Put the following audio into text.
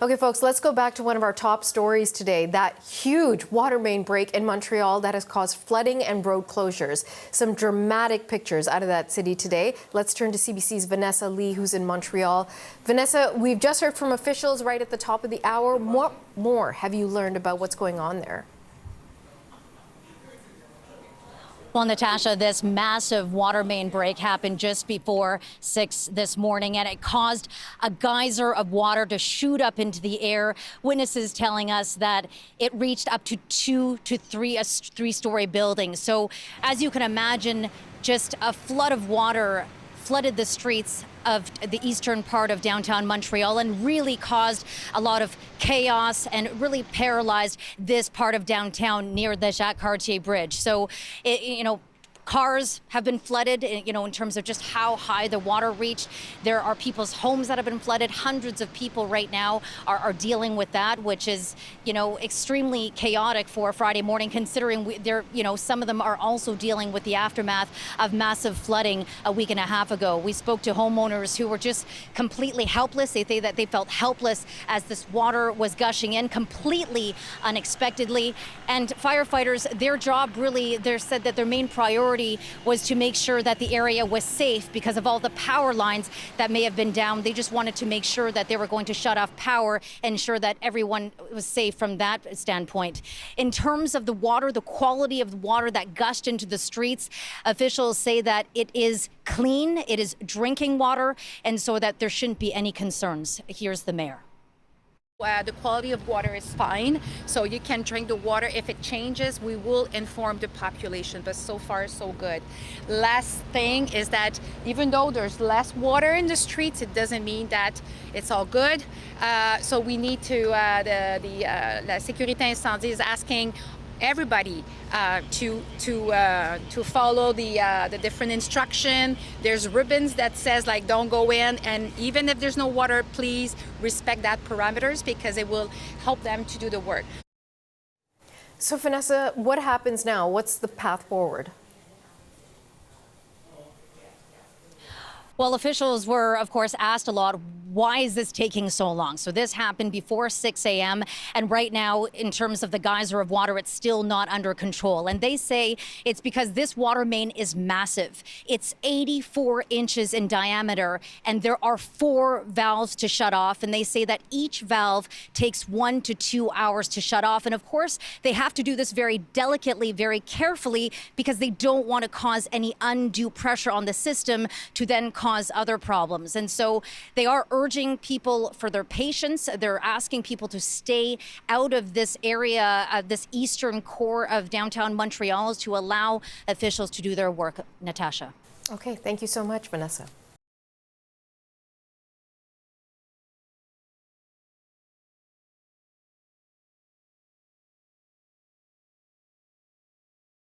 Okay, folks, let's go back to one of our top stories today. That huge water main break in Montreal that has caused flooding and road closures. Some dramatic pictures out of that city today. Let's turn to CBC's Vanessa Lee, who's in Montreal. Vanessa, we've just heard from officials right at the top of the hour. What more have you learned about what's going on there? Well, Natasha, this massive water main break happened just before 6 this morning, and it caused a geyser of water to shoot up into the air. Witnesses telling us that it reached up to 2 to 3 three-story buildings. So, as you can imagine, just a flood of water flooded the streets of the eastern part of downtown Montreal and really caused a lot of chaos and really paralyzed this part of downtown near the Jacques-Cartier bridge. So, cars have been flooded, in terms of just how high the water reached. There are people's homes that have been flooded. Hundreds of people right now are dealing with that, which is, extremely chaotic for a Friday morning, considering some of them are also dealing with the aftermath of massive flooding a week and a half ago. We spoke to homeowners who were just completely helpless. They say that they felt helpless as this water was gushing in completely unexpectedly. And firefighters, their job really, they said that their main priority was to make sure that the area was safe because of all the power lines that may have been down. They just wanted to make sure that they were going to shut off power and ensure that everyone was safe from that standpoint. In terms of the water, the quality of the water that gushed into the streets, officials say that it is clean, it is drinking water, and so that there shouldn't be any concerns. Here's the mayor. The quality of water is fine, so you can drink the water. If it changes, we will inform the population, but so far so good. Last thing is that even though there's less water in the streets, it doesn't mean that it's all good. So we need to, La Sécurité Incendie is asking everybody to follow the different instruction. There's ribbons that says don't go in, and even if there's no water, please respect that parameters because it will help them to do the work. So Vanessa, what happens now? What's the path forward? Well, officials were, of course, asked a lot, why is this taking so long? So this happened before 6 a.m. And right now, in terms of the geyser of water, it's still not under control. And they say it's because this water main is massive. It's 84 inches in diameter, and there are 4 valves to shut off. And they say that each valve takes 1 to 2 hours to shut off. And of course, they have to do this very delicately, very carefully, because they don't want to cause any undue pressure on the system to then cause other problems. And so they are urging people for their patience. They're asking people to stay out of this area, this eastern core of downtown Montreal, to allow officials to do their work. Natasha. Okay, thank you so much, Vanessa.